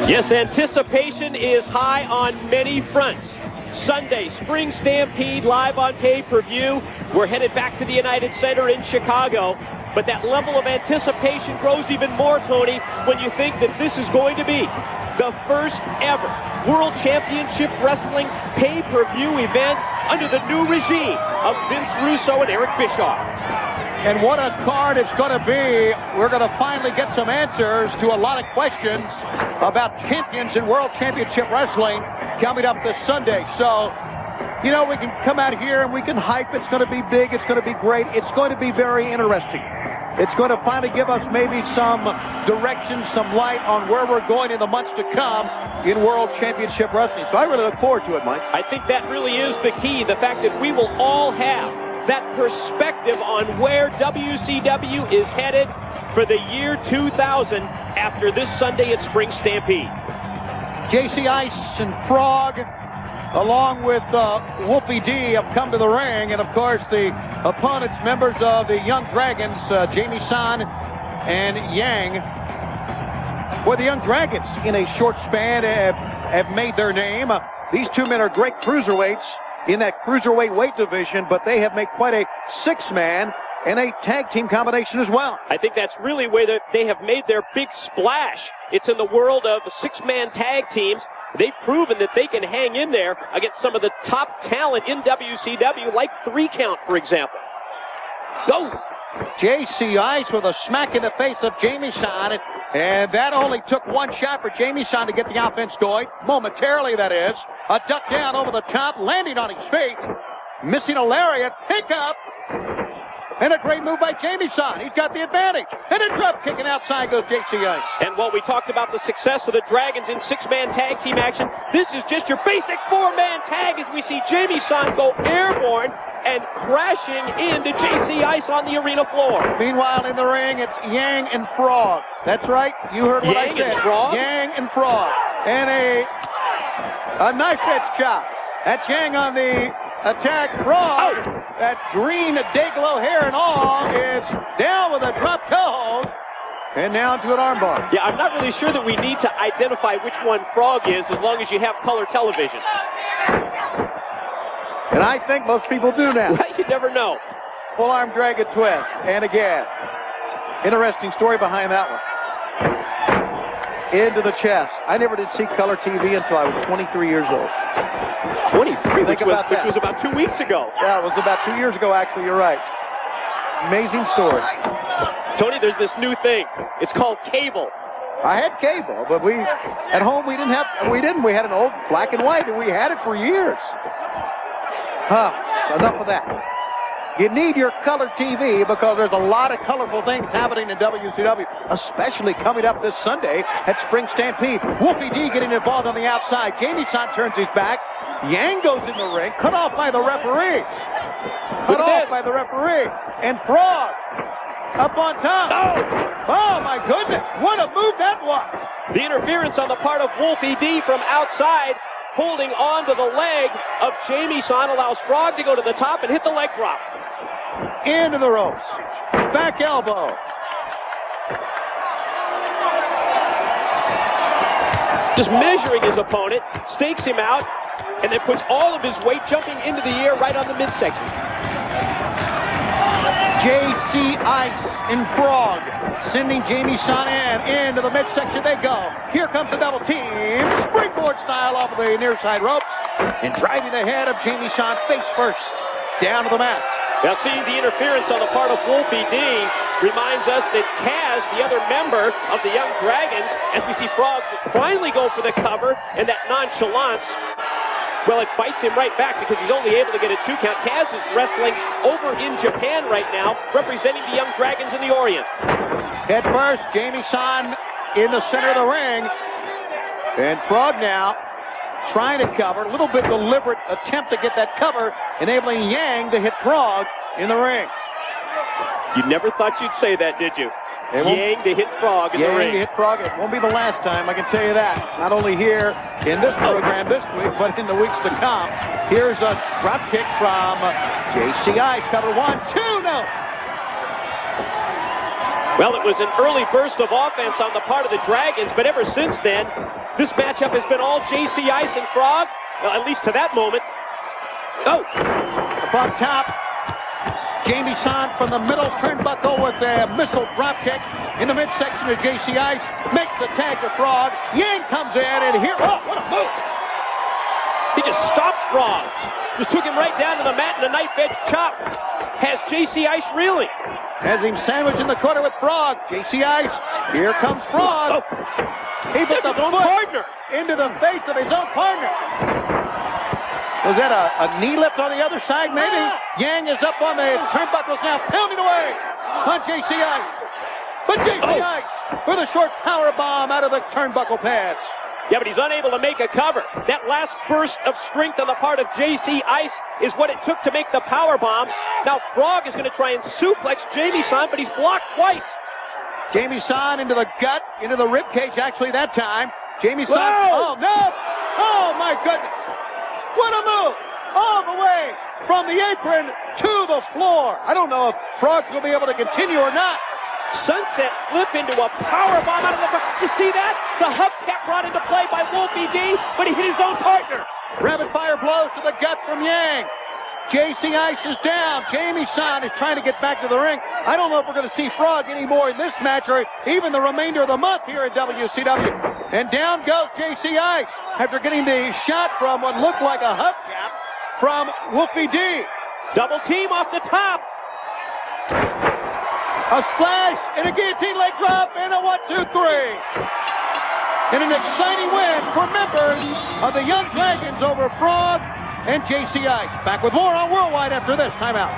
Yes, anticipation is high on many fronts. Sunday, Spring Stampede live on pay-per-view. We're headed back to the United Center in Chicago. But that level of anticipation grows even more, Tony, when you think that this is going to be the first ever World Championship Wrestling pay-per-view event under the new regime of Vince Russo and Eric Bischoff. And what a card it's going to be. We're going to finally get some answers to a lot of questions about champions in World Championship Wrestling coming up this Sunday. So, you know, we can come out here and we can hype. It's going to be big. It's going to be great. It's going to be very interesting. It's going to finally give us maybe some direction, some light on where we're going in the months to come in World Championship Wrestling. So I really look forward to it, Mike. I think that really is the key. The fact that we will all have that perspective on where WCW is headed for the year 2000 after this Sunday at Spring Stampede. JC Ice and Frog, along with Wolfie D, have come to the ring. And, of course, the opponents, members of the Young Dragons, Jamie San and Yang. Well, the Young Dragons, in a short span, have made their name. These two men are great cruiserweights in that cruiserweight weight division, but they have made quite a six-man and a tag team combination as well. I think that's really where they have made their big splash. It's in the world of six-man tag teams. They've proven that they can hang in there against some of the top talent in WCW, like 3 Count, for example. Go! JC Ice with a smack in the face of Jamie San, and that only took one shot for Jamie San to get the offense going. Momentarily, that is. A duck down over the top, landing on his feet. Missing a lariat, pick up. And a great move by Jamie San. He's got the advantage. And a drop kicking outside goes JC Ice. And while we talked about the success of the Dragons in six-man tag team action, this is just your basic four-man tag as we see Jamie San go airborne and crashing into JC Ice on the arena floor. Meanwhile, in the ring, it's Yang and Frog. That's right. You heard what I said. And Frog? Yang and Frog. And a knife edge chop. That's Yang on the attack. Frog. Oh. That green Dayglow hair and all is down with a drop toe hold. And now to an armbar. Yeah, I'm not really sure that we need to identify which one Frog is as long as you have color television. And I think most people do now. Well, you never know. Full arm dragon twist. And again. Interesting story behind that one. Into the chest. I never did see color TV until I was 23 years old. 23? Think about that. Which was about 2 weeks ago. Yeah, it was about 2 years ago, actually. You're right. Amazing story. Tony, there's this new thing. It's called cable. I had cable, but at home we didn't. We had an old black and white, and we had it for years. Enough of that. You need your color TV because there's a lot of colorful things happening in WCW, especially coming up this Sunday at Spring Stampede. Wolfie D getting involved on the outside. Jamie San turns his back. Yang goes in the ring, cut off by the referee. And Frog up on top. Oh, my goodness. What a move that was. The interference on the part of Wolfie D from outside, holding on to the leg of Jamie San, allows Frog to go to the top and hit the leg drop. Into the ropes. Back elbow. Just measuring his opponent, stakes him out, and then puts all of his weight jumping into the air right on the midsection. JC Ice and Frog sending Jamie San into the midsection they go. Here comes the double team. Springboard style off of the near side ropes and driving the head of Jamie San face first down to the mat. Now see, the interference on the part of Wolfie D reminds us that Kaz, the other member of the Young Dragons, as we see Frog finally go for the cover, and that nonchalance, well, it bites him right back because he's only able to get a 2 count. Kaz is wrestling over in Japan right now, representing the Young Dragons in the Orient. Head first, Jamie San in the center of the ring. And Frog now trying to cover, a little bit deliberate attempt to get that cover, enabling Yang to hit Frog in the ring. You never thought you'd say that, did you? Yang to hit Frog in the ring. Yang to hit Frog. It won't be the last time, I can tell you that. Not only here in this program this week, but in the weeks to come. Here's a drop kick from JC Ice. Cover 1, 2, no. Well, it was an early burst of offense on the part of the Dragons, but ever since then, This matchup has been all JC Ice and Frog, well, at least to that moment. Oh! Up top, Jamie Son from the middle turnbuckle with a missile dropkick in the midsection of JC Ice. Makes the tag to Frog. Yang comes in, and here, oh, what a move! He just stopped Frog. Just took him right down to the mat, and a knife edge chop has JC Ice reeling. Has him sandwiched in the corner with Frog. JC Ice, here comes Frog. Oh. He put the foot partner into the face of his own partner. Was that a knee lift on the other side, maybe? Yang is up on the turnbuckles now, pounding away on JC Ice. But JC Ice with a short power bomb out of the turnbuckle pads. Yeah, but he's unable to make a cover. That last burst of strength on the part of JC Ice is what it took to make the power bomb. Now Frog is going to try and suplex Jamie Son, but he's blocked twice. Jamie Son into the gut, into the rib cage actually that time. Jamie Son, Whoa! oh no! Oh my goodness! What a move! All the way from the apron to the floor. I don't know if Frog's going to be able to continue or not. Sunset flip into a power bomb out of the... You see that? The hubcap brought into play by Wolfie D, but he hit his own partner. Rapid fire blows to the gut from Yang. JC Ice is down. Jamie Son is trying to get back to the ring. I don't know if we're going to see Frog anymore in this match or even the remainder of the month here at WCW. And down goes JC Ice after getting the shot from what looked like a hubcap from Wolfie D. Double team off the top. A splash and a guillotine leg drop and a 1, 2, 3. And an exciting win for members of the Young Dragons over Frog and JC Ice. Back with more on Worldwide after this timeout.